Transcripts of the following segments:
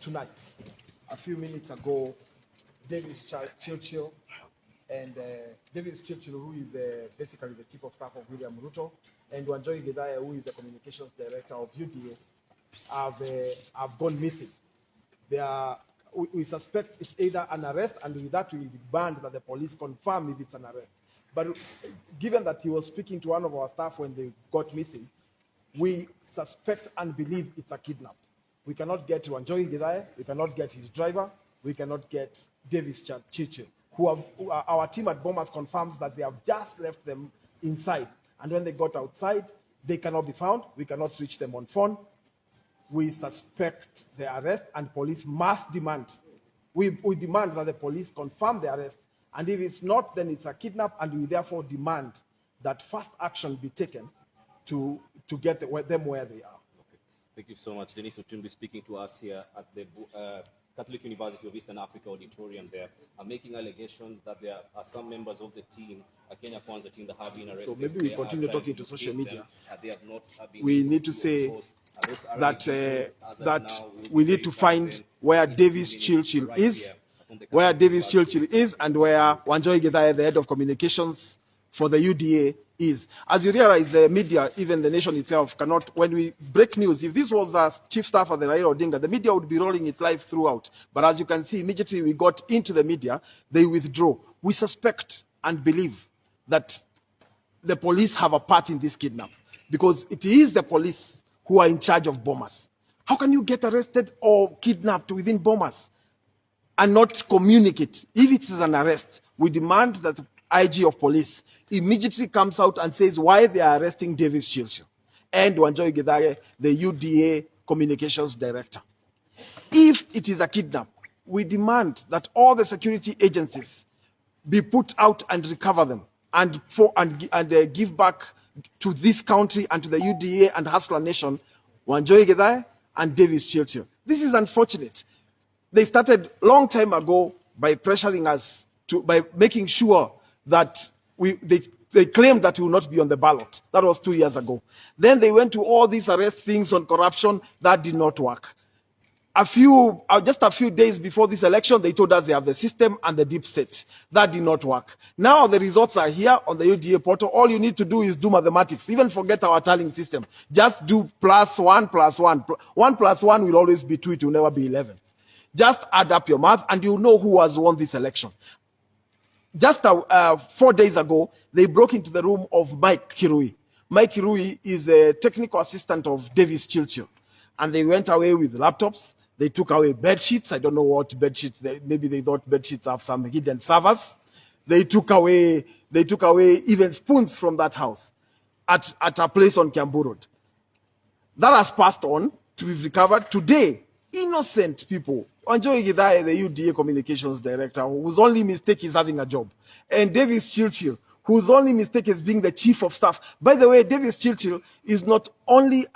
tonight. A few minutes ago, Davis Churchill and Davis Churchill, who is basically the chief of staff of William Ruto, and Wanjohi Githaya, who is the communications director of UDA, have gone missing. We suspect it's either an arrest, and with that we demand that the police confirm if it's an arrest. But given that he was speaking to one of our staff when they got missing, we suspect and believe it's a kidnap. We cannot get Wanjohi Githaya, we cannot get his driver, we cannot get Davis Churchill, our team at Bomas confirms that they have just left them inside. And when they got outside, they cannot be found. We cannot reach them on phone. We suspect the arrest, and police must demand. We demand that the police confirm the arrest. And if it's not, then it's a kidnap, and we therefore demand that fast action be taken to get them where they are. Okay. Thank you so much. Dennis Otumbi speaking to us here at the Catholic University of Eastern Africa Auditorium. There are making allegations that there are some members of the team, a Kenya Kwanza team, that have been arrested. So maybe we continue talking to social media. They have not been we need to say that we need to find where Davis Churchill is, and where Wanjohi Githaya, the head of communications for the UDA, is. As you realize, the media, even the nation itself, cannot, when we break news, if this was a chief staff of the Raila Odinga, the media would be rolling it live throughout. But as you can see, immediately we got into the media, they withdraw. We suspect and believe that the police have a part in this kidnap, because it is the police who are in charge of Bomas. How can you get arrested or kidnapped within Bomas and not communicate? If it is an arrest, we demand that the IG of police immediately comes out and says why they are arresting Davis Churchill and Wanjohi Githaya, the UDA communications director. If it is a kidnap, we demand that all the security agencies be put out and recover them and give back to this country and to the UDA and Hustler Nation, Wanjohi Githaya and Davis Churchill. This is unfortunate. They started long time ago by pressuring us by making sure that they claimed that we will not be on the ballot. That was 2 years ago. Then they went to all these arrest things on corruption. That did not work. Just a few days before this election, they told us they have the system and the deep state. That did not work. Now the results are here on the UDA portal. All you need to do is do mathematics. Even forget our tallying system. Just do +1 + 1. 1 + 1 will always be 2. It will never be 11. Just add up your math and you know who has won this election. Just 4 days ago, they broke into the room of Mike Kirui. Mike Kirui is a technical assistant of Davis Churchill. And they went away with laptops. They took away bed sheets. I don't know what bed sheets. Maybe they thought bed sheets have some hidden servers. They took away even spoons from that house at a place on Kiambu Road. That has passed on to be recovered. Today, innocent people, Wanjohi Githaya, the UDA communications director, whose only mistake is having a job, and Davis Churchill, whose only mistake is being the chief of staff. By the way, Davis Churchill is not only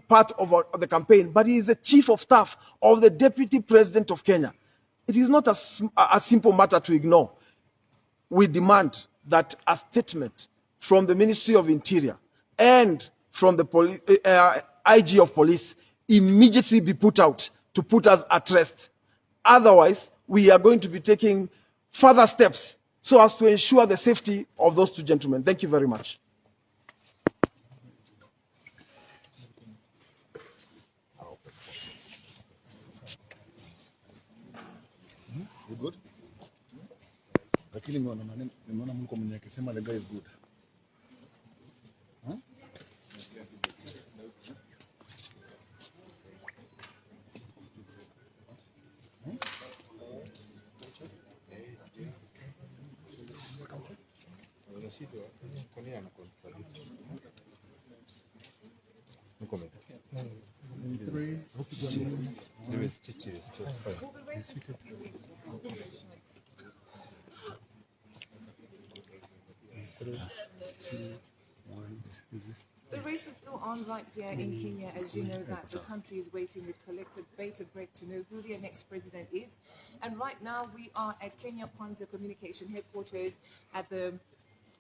part of the campaign, but he is the chief of staff of the deputy president of Kenya. It is not a simple matter to ignore. We demand that a statement from the Ministry of Interior and from the IG of police immediately be put out to put us at rest. Otherwise, we are going to be taking further steps so as to ensure the safety of those two gentlemen. Thank you very much. You good? Lakini nimeona mko mwenye akisema the guy is good. Huh? The race is still on right here in Kenya. As you know, that the country is waiting with collective bated breath to know who their next president is. And right now we are at Kenya Kwanza Communication Headquarters at the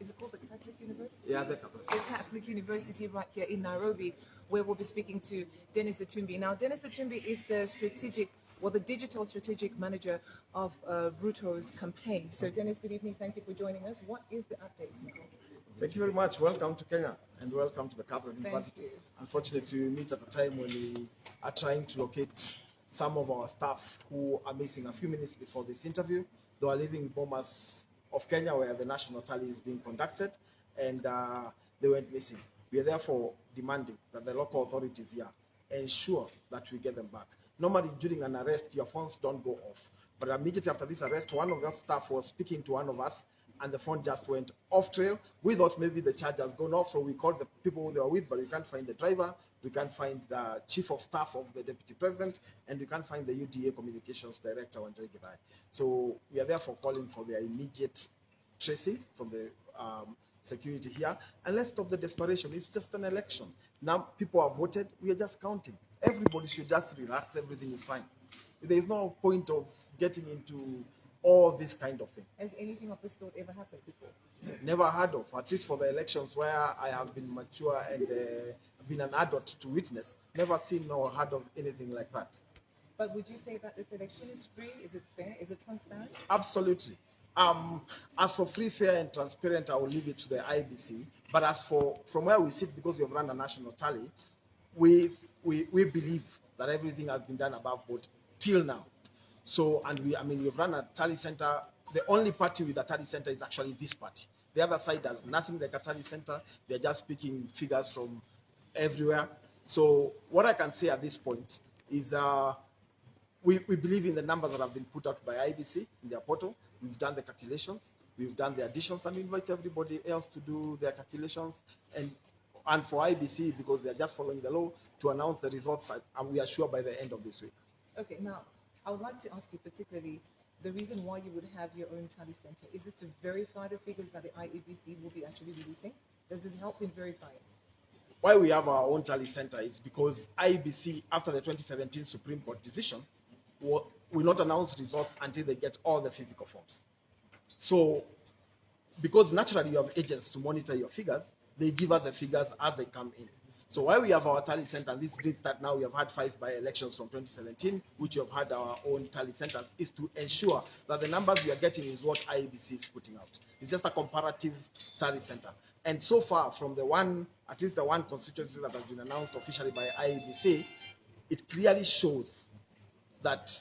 is it called the Catholic University? Yeah, the Catholic. The Catholic University right here in Nairobi, where we'll be speaking to Dennis Itumbi. Now, Dennis Itumbi is the digital strategic manager of Ruto'S campaign. So, Dennis, good evening. Thank you for joining us. What is the update? Thank you very much. Welcome to Kenya and welcome to the Catholic University. you. Unfortunately, we meet at a time when we are trying to locate some of our staff who are missing a few minutes before this interview. They are leaving Bomas of Kenya, where the national tally is being conducted, and they went missing. We are therefore demanding that the local authorities here ensure that we get them back. Normally, during an arrest, your phones don't go off. But immediately after this arrest, one of the staff was speaking to one of us, and the phone just went off trail. We thought maybe the charge has gone off, so we called the people who they were with, but we can't find the driver, we can't find the chief of staff of the deputy president, and we can't find the UDA communications director, Wandre Githai. So we are therefore calling for their immediate tracing from the security here, and let's stop the desperation. It's just an election. Now people have voted, we are just counting. Everybody should just relax, everything is fine. There is no point of getting into all this kind of thing. Has anything of this sort ever happened before? Never heard of, at least for the elections where I have been mature and been an adult to witness, never seen or heard of anything like that. But would you say that this election is free? Is it fair? Is it transparent? Absolutely. As for free, fair, and transparent, I will leave it to the IBC. But as for from where we sit, because we have run a national tally, we believe that everything has been done above board till now. So, and we've run a tally center. The only party with a tally center is actually this party. The other side does nothing like a tally center. They're just picking figures from everywhere. So what I can say at this point is we believe in the numbers that have been put out by IBC in their portal. We've done the calculations, we've done the additions, and we invite everybody else to do their calculations. And for IBC, because they're just following the law, to announce the results, and we are sure by the end of this week. Okay, now, I would like to ask you particularly the reason why you would have your own tally center. Is this to verify the figures that the IEBC will be actually releasing? Does this help in verifying? Why we have our own tally center is because IEBC, after the 2017 Supreme Court decision, will not announce results until they get all the physical forms. So, because naturally you have agents to monitor your figures, they give us the figures as they come in. So why we have our tally center, and this means that now we have had 5 by-elections from 2017, which we have had our own tally centers, is to ensure that the numbers we are getting is what IEBC is putting out. It's just a comparative tally center. And so far, from the one, at least the one constituency that has been announced officially by IEBC, it clearly shows that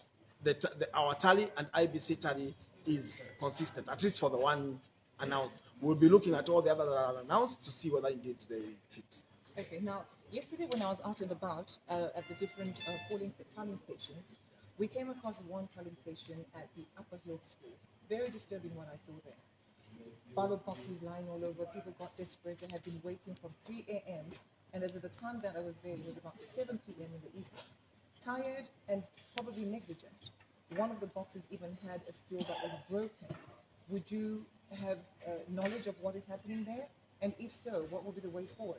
our tally and IEBC tally is consistent, at least for the one announced. We'll be looking at all the others that are announced to see whether indeed they fit. Okay, now, yesterday when I was out and about at the different tallying stations, we came across one tallying station at the Upper Hill School. Very disturbing what I saw there. Ballot boxes lying all over, people got desperate, they had been waiting from 3 a.m. And as at the time that I was there, it was about 7 p.m. in the evening. Tired and probably negligent. One of the boxes even had a seal that was broken. Would you have knowledge of what is happening there? And if so, what will be the way forward?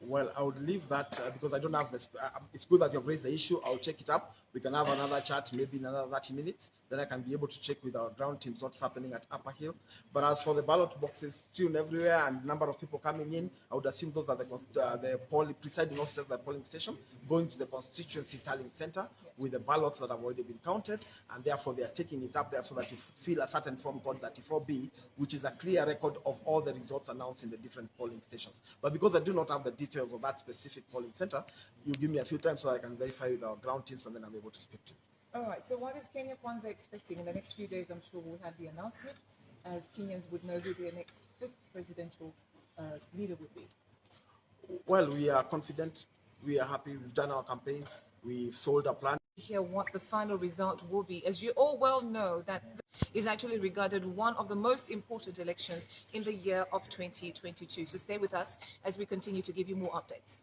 Well, I would leave that because I don't have this. It's good that you've raised the issue. I'll check it up. We can have another chat, maybe in another 30 minutes. Then I can be able to check with our ground teams what's happening at Upper Hill. But as for the ballot boxes strewn everywhere and number of people coming in, I would assume those are the presiding officers at the polling station going to the constituency tallying center with the ballots that have already been counted, and therefore they are taking it up there so that you fill a certain form called 34B, which is a clear record of all the results announced in the different polling stations. But because I do not have the details of that specific polling center, you give me a few times so I can verify with our ground teams, and then I'm able to speak to you. All right, so what is Kenya Kwanza expecting? In the next few days, I'm sure we'll have the announcement, as Kenyans would know who their next 5th presidential leader would be. Well, we are confident. We are happy. We've done our campaigns. We've sold our plan. Hear what the final result will be. As you all well know, that is actually regarded one of the most important elections in the year of 2022. So stay with us as we continue to give you more updates.